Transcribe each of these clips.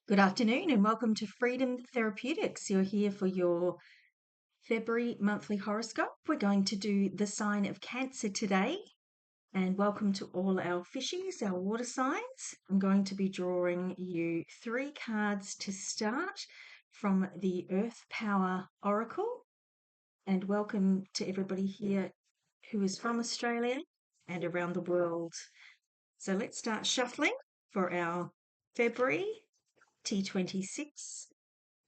Good afternoon and welcome to Freedom Therapeutics. You're here for your February monthly horoscope. We're going to do the sign of Cancer today. And welcome to all our fishies, our water signs. I'm going to be drawing you 3 cards to start from the Earth Power Oracle. And welcome to everybody here who is from Australia and around the world. So let's start shuffling for our February T26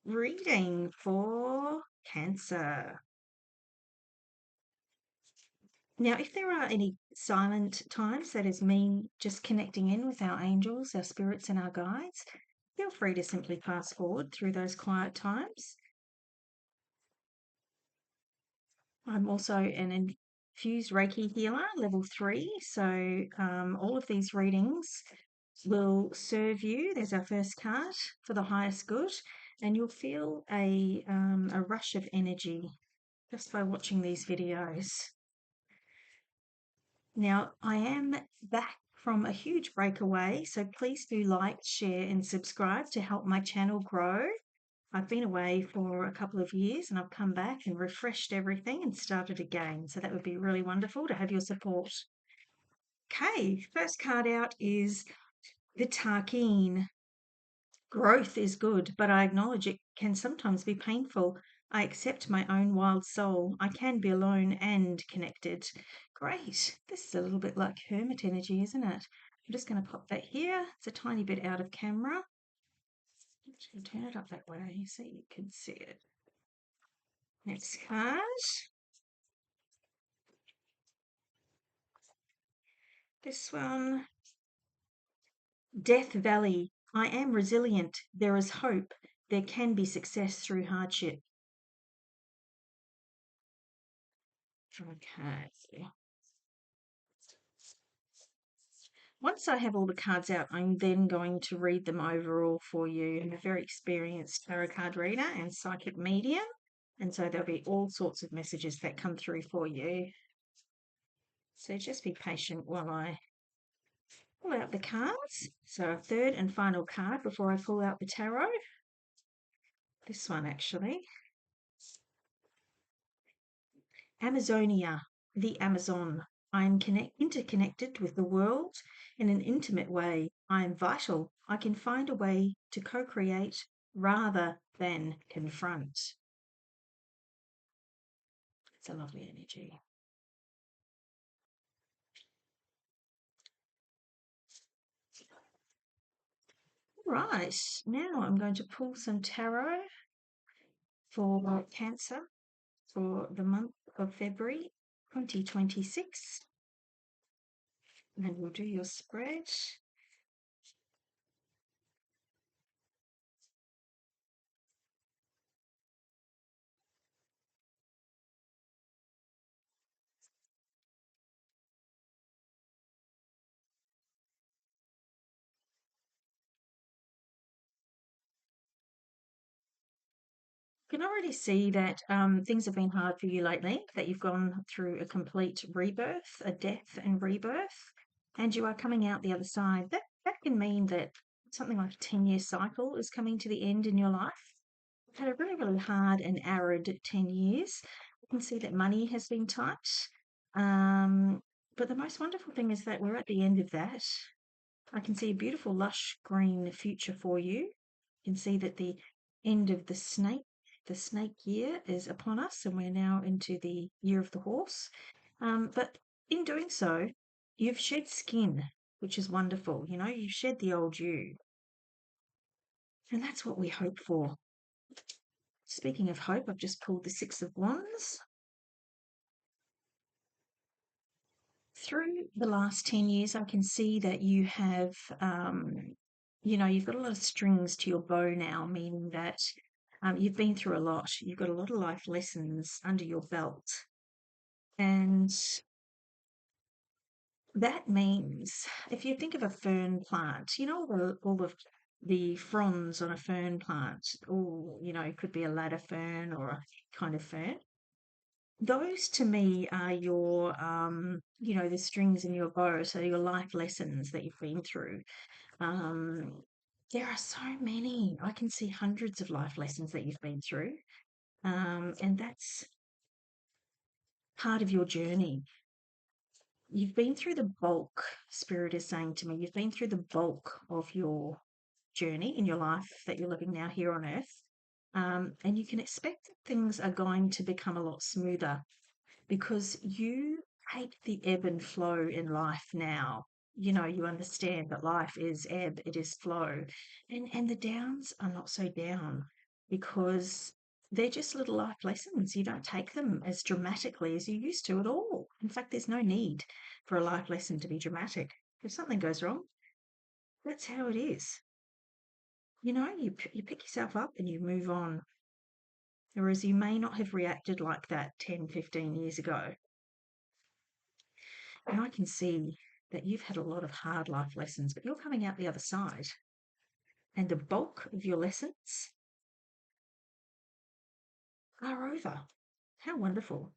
reading for Cancer. Now, if there are any silent times, that is me just connecting in with our angels, our spirits, and our guides, feel free to simply pass forward through those quiet times. I'm also an infused Reiki healer, level 3, so all of these readings will serve you. There's our first card for the highest good, and you'll feel a rush of energy just by watching these videos. Now, I am back from a huge breakaway, so please do like, share, and subscribe to help my channel grow. I've been away for a couple of years and I've come back and refreshed everything and started again. So that would be really wonderful to have your support. Okay, first card out is the Tarkeen. Growth is good, but I acknowledge it can sometimes be painful. I accept my own wild soul. I can be alone and connected. Great. This is a little bit like hermit energy, isn't it? I'm just going to pop that here. It's a tiny bit out of camera. Actually, turn it up that way so you can see it. Next card. This one. Death Valley. I am resilient. There is hope. There can be success through hardship. Okay. Once I have all the cards out, I'm then going to read them overall for you. I'm a very experienced tarot card reader and psychic medium, and so there'll be all sorts of messages that come through for you. So just be patient while I pull out the cards. So a third and final card before I pull out the tarot. This one actually. Amazonia, the Amazon. I am interconnected with the world in an intimate way. I am vital. I can find a way to co-create rather than confront. It's a lovely energy. Right, now I'm going to pull some tarot for Cancer for the month of February 2026. And we'll do your spread. Can already see that things have been hard for you lately, that you've gone through a complete rebirth, a death and rebirth, and you are coming out the other side. That can mean that something like a 10-year cycle is coming to the end in your life. You've had a really, really hard and arid 10 years. You can see that money has been tight. But the most wonderful thing is that we're at the end of that. I can see a beautiful, lush green future for you. You can see that the end of the snake year is upon us, and we're now into the year of the horse. But in doing so, you've shed skin, which is wonderful. You know, you've shed the old you. And that's what we hope for. Speaking of hope, I've just pulled the Six of Wands. Through the last 10 years, I can see that you have, you've got a lot of strings to your bow now, meaning that you've been through a lot. You've got a lot of life lessons under your belt. And that means if you think of a fern plant, all of the fronds on a fern plant, or, it could be a ladder fern or a kind of fern. Those to me are your, the strings in your bow, so your life lessons that you've been through. Um, There are so many. I can see hundreds of life lessons that you've been through. And that's part of your journey. You've been through the bulk, Spirit is saying to me, you've been through the bulk of your journey in your life that you're living now here on earth. And you can expect that things are going to become a lot smoother because you hate the ebb and flow in life now. You know, you understand that life is ebb, it is flow. And the downs are not so down because they're just little life lessons. You don't take them as dramatically as you used to at all. In fact, there's no need for a life lesson to be dramatic. If something goes wrong, that's how it is. You know, you pick yourself up and you move on. Whereas you may not have reacted like that 10, 15 years ago. And I can see that you've had a lot of hard life lessons, but you're coming out the other side. And the bulk of your lessons are over. How wonderful.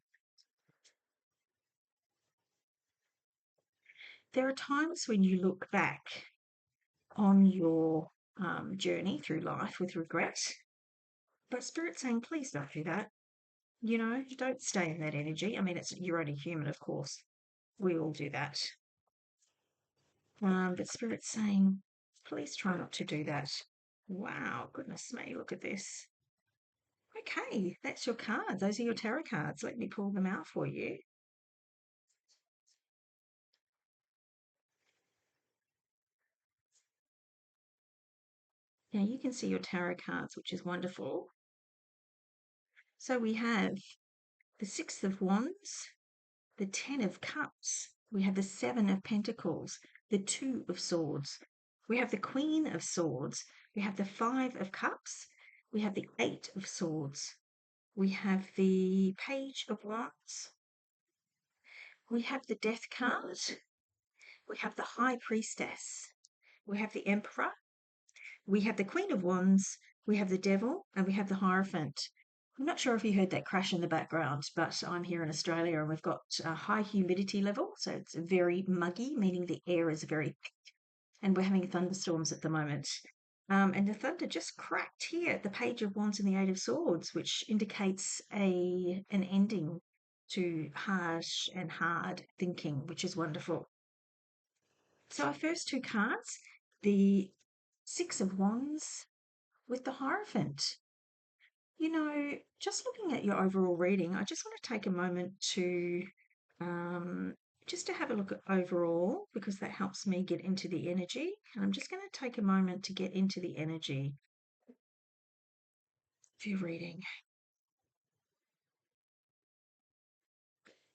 There are times when you look back on your journey through life with regret, but Spirit's saying, please don't do that. You know, don't stay in that energy. I mean, you're only human, of course. We all do that. But Spirit's saying, please try not to do that. Wow, goodness me, look at this. Okay, that's your card. Those are your tarot cards. Let me pull them out for you. Now you can see your tarot cards, which is wonderful. So we have the Six of Wands, the Ten of Cups, we have the Seven of Pentacles, the Two of Swords, we have the Queen of Swords, we have the Five of Cups, we have the Eight of Swords, we have the Page of Wands, we have the Death card, we have the High Priestess, we have the Emperor, we have the Queen of Wands, we have the Devil, and we have the Hierophant. I'm not sure if you heard that crash in the background, but I'm here in Australia and we've got a high humidity level, so it's very muggy, meaning the air is very thick, and we're having thunderstorms at the moment. And the thunder just cracked here at the Page of Wands and the Eight of Swords, which indicates an ending to harsh and hard thinking, which is wonderful. So our first two cards, the Six of Wands with the Hierophant. You know, just looking at your overall reading, I just want to take a moment to just to have a look at overall because that helps me get into the energy. And I'm just going to take a moment to get into the energy of your reading.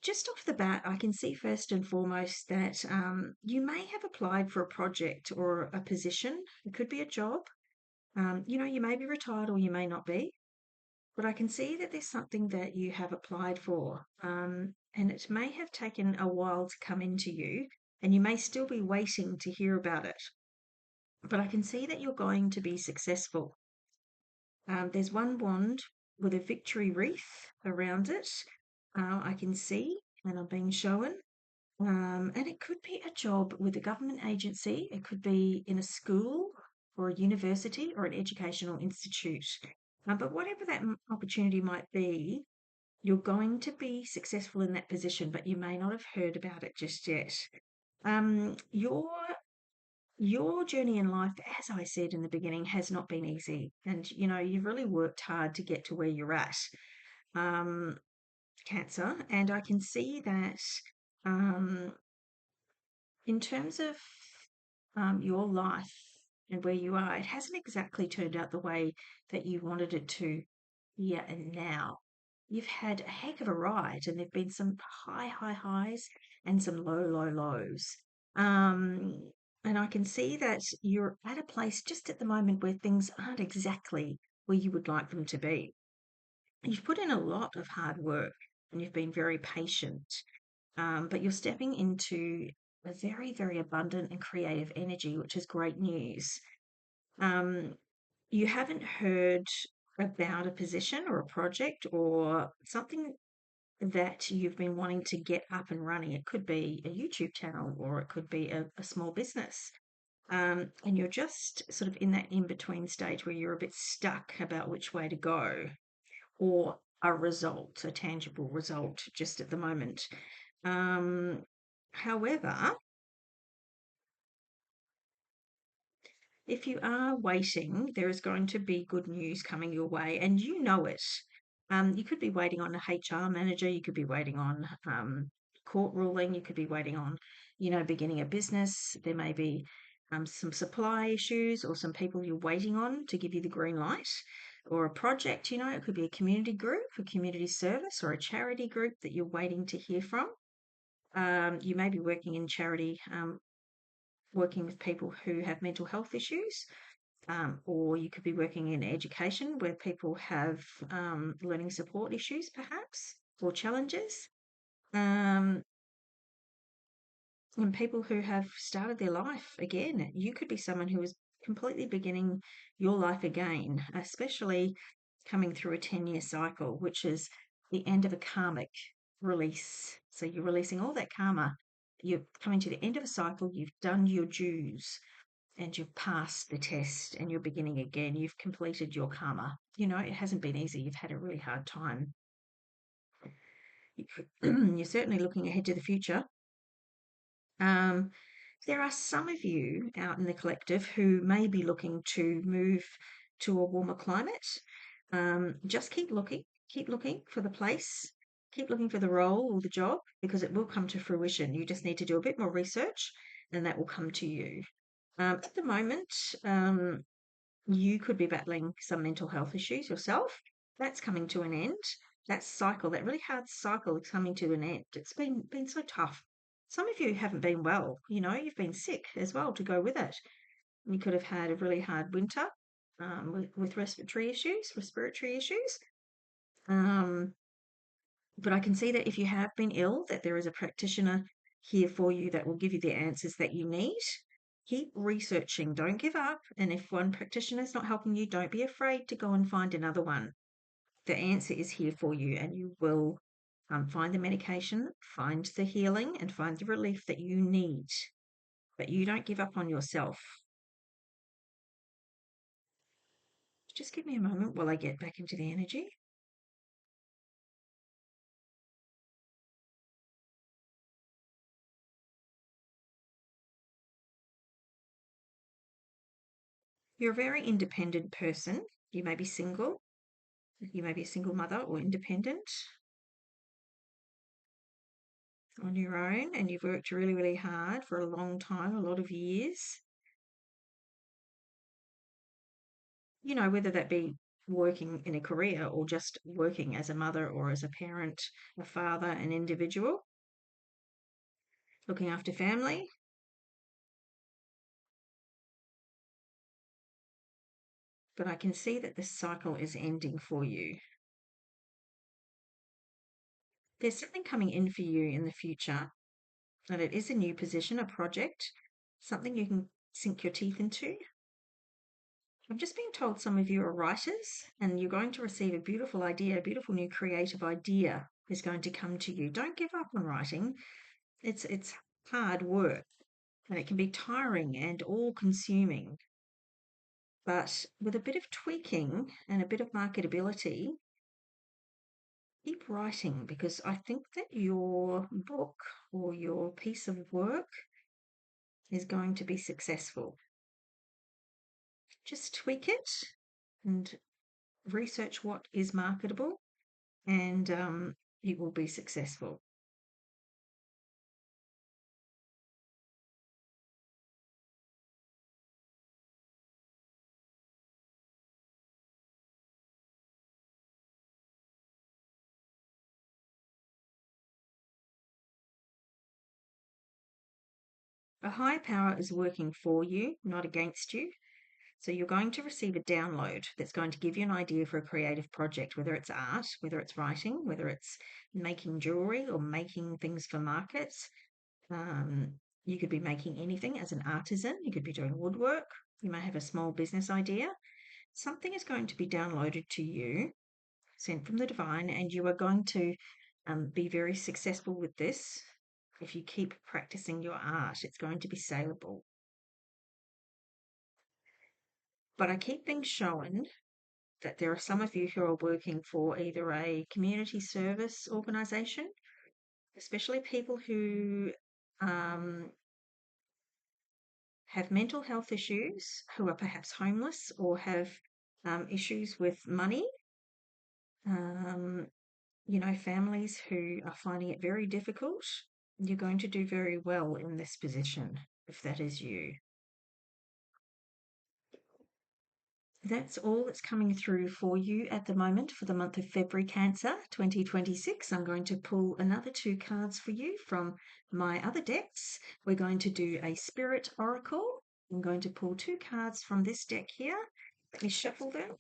Just off the bat, I can see first and foremost that you may have applied for a project or a position. It could be a job. You know, you may be retired or you may not be. But I can see that there's something that you have applied for, and it may have taken a while to come into you, and you may still be waiting to hear about it. But I can see that you're going to be successful. There's one wand with a victory wreath around it. I can see, and I'm being shown. And it could be a job with a government agency, it could be in a school or a university or an educational institute. But whatever that opportunity might be, you're going to be successful in that position, but you may not have heard about it just yet. Your journey in life, as I said in the beginning, has not been easy, and you know you've really worked hard to get to where you're at, um, Cancer. And I can see that um, in terms of your life and where you are, it hasn't exactly turned out the way that you wanted it to here and now. You've had a heck of a ride, and there've been some high highs and some low lows. Um, and I can see that you're at a place just at the moment where things aren't exactly where you would like them to be. You've put in a lot of hard work and you've been very patient, but you're stepping into a very abundant and creative energy, which is great news. Um, you haven't heard about a position or a project or something that you've been wanting to get up and running. It could be a YouTube channel or it could be a small business. And you're just sort of in that in-between stage where you're a bit stuck about which way to go, or a result, a tangible result just at the moment. However, if you are waiting, there is going to be good news coming your way, and you know it. You could be waiting on a HR manager, you could be waiting on court ruling, you could be waiting on, beginning a business. There may be some supply issues or some people you're waiting on to give you the green light, or a project, it could be a community group, a community service, or a charity group that you're waiting to hear from. You may be working in charity, working with people who have mental health issues, or you could be working in education where people have learning support issues, perhaps, or challenges. Um, and people who have started their life again. You could be someone who is completely beginning your life again, especially coming through a 10-year cycle, which is the end of a karmic release. So you're releasing all that karma. You're coming to the end of a cycle. You've done your dues and you've passed the test and you're beginning again. You've completed your karma. It hasn't been easy. You've had a really hard time. You're certainly looking ahead to the future. Um, there are some of you out in the collective who may be looking to move to a warmer climate. Just keep looking for the place, keep looking for the role or the job, because it will come to fruition. You just need to do a bit more research and that will come to you. At the moment, you could be battling some mental health issues yourself. That's coming to an end. That cycle, that really hard cycle is coming to an end. It's been so tough. Some of you haven't been well, you've been sick as well to go with it. You could have had a really hard winter with respiratory issues. But I can see that if you have been ill, that there is a practitioner here for you that will give you the answers that you need. Keep researching, don't give up. And if one practitioner is not helping you, don't be afraid to go and find another one. The answer is here for you, and you will find the medication, find the healing, and find the relief that you need. But you don't give up on yourself. Just give me a moment while I get back into the energy. You're a very independent person. You may be single. You may be a single mother or independent on your own, and you've worked really, really hard for a long time, a lot of years. Whether that be working in a career or just working as a mother or as a parent, a father, an individual, looking after family. But I can see that this cycle is ending for you. There's something coming in for you in the future, and it is a new position, a project, something you can sink your teeth into. I'm just being told some of you are writers and you're going to receive a beautiful idea, a beautiful new creative idea is going to come to you. Don't give up on writing. It's hard work and it can be tiring and all consuming. But with a bit of tweaking and a bit of marketability, keep writing, because I think that your book or your piece of work is going to be successful. Just tweak it and research what is marketable, and it will be successful. A higher power is working for you, not against you. So you're going to receive a download that's going to give you an idea for a creative project, whether it's art, whether it's writing, whether it's making jewelry or making things for markets. You could be making anything as an artisan. You could be doing woodwork. You may have a small business idea. Something is going to be downloaded to you, sent from the divine, and you are going to be very successful with this. If you keep practicing your art, it's going to be saleable. But I keep being shown that there are some of you who are working for either a community service organisation, especially people who have mental health issues, who are perhaps homeless or have issues with money. Families who are finding it very difficult. You're going to do very well in this position if that is you. That's all that's coming through for you at the moment for the month of February, Cancer 2026. I'm going to pull another 2 cards for you from my other decks. We're going to do a Spirit Oracle. I'm going to pull 2 cards from this deck here. Let me shuffle them.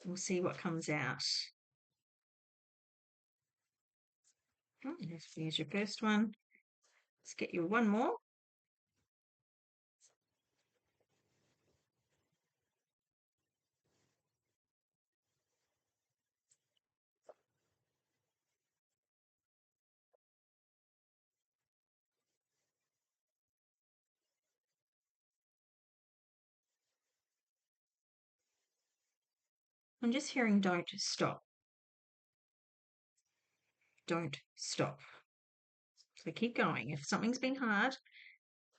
We'll see what comes out. Here's your first one. Let's get you one more. I'm just hearing don't stop. Don't stop. So keep going. If something's been hard,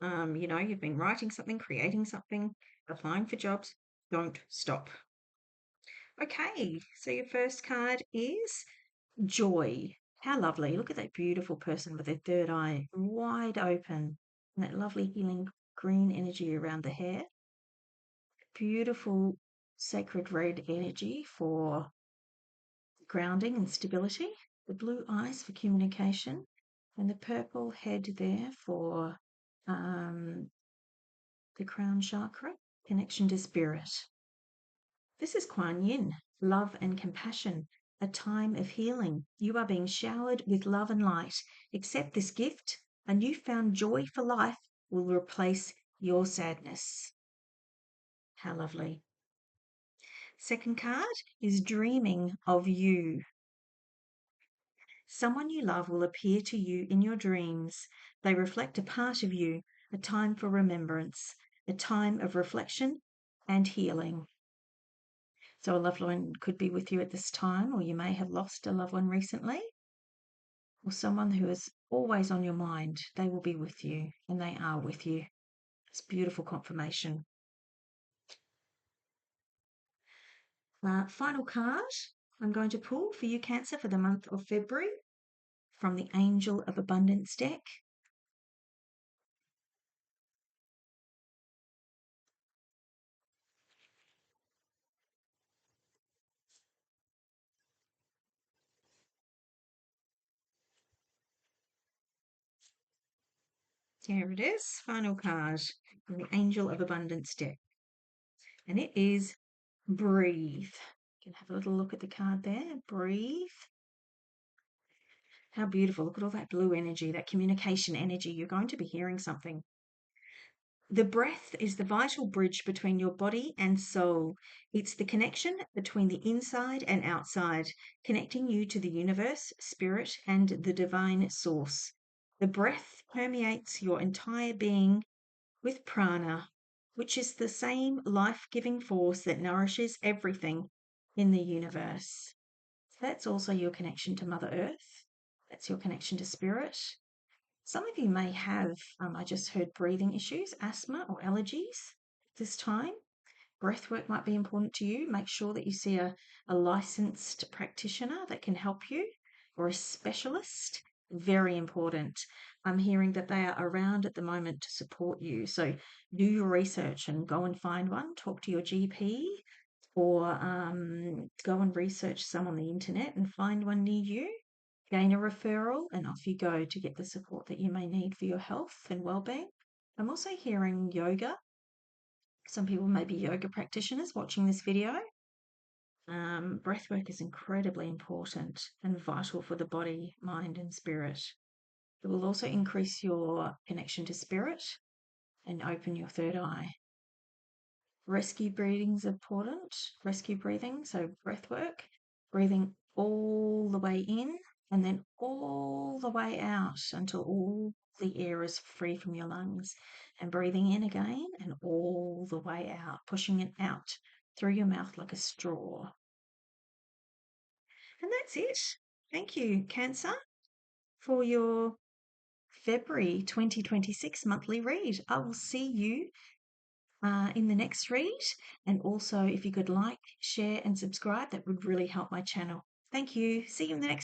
you've been writing something, creating something, applying for jobs, don't stop. Okay, so your first card is joy. How lovely. Look at that beautiful person with their third eye wide open and that lovely healing green energy around the hair. Beautiful sacred red energy for grounding and stability. The blue eyes for communication. And the purple head there for the crown chakra, connection to spirit. This is Kuan Yin, love and compassion, a time of healing. You are being showered with love and light. Accept this gift. A newfound joy for life will replace your sadness. How lovely. Second card is dreaming of you. Someone you love will appear to you in your dreams. They reflect a part of you, a time for remembrance, a time of reflection and healing. So a loved one could be with you at this time, or you may have lost a loved one recently, or someone who is always on your mind. They will be with you, and they are with you. It's beautiful confirmation. Final card I'm going to pull for you, Cancer, for the month of February from the Angel of Abundance deck. Here it is, final card from the Angel of Abundance deck. And it is breathe. You can have a little look at the card there. Breathe. How beautiful. Look at all that blue energy, that communication energy. You're going to be hearing something. The breath is the vital bridge between your body and soul. It's the connection between the inside and outside, connecting you to the universe, spirit, and the divine source. The breath permeates your entire being with prana, which is the same life-giving force that nourishes everything in the universe. So that's also your connection to Mother Earth. That's your connection to spirit. Some of you may have, I just heard breathing issues, asthma or allergies this time. Breath work might be important to you. Make sure that you see a licensed practitioner that can help you, or a specialist. Very important. I'm hearing that they are around at the moment to support you. So do your research and go and find one. Talk to your GP, or go and research some on the internet and find one near you. Gain a referral, and off you go to get the support that you may need for your health and well-being. I'm also hearing yoga. Some people may be yoga practitioners watching this video. Breathwork is incredibly important and vital for the body, mind, and spirit. It will also increase your connection to spirit and open your third eye. Rescue breathing is important. Rescue breathing, so breathwork, breathing all the way in and then all the way out until all the air is free from your lungs, and breathing in again and all the way out, pushing it out through your mouth like a straw. And that's it. Thank you, Cancer, for your February 2026 monthly read. I will see you in the next read. And also, if you could like, share, and subscribe, that would really help my channel. Thank you. See you in the next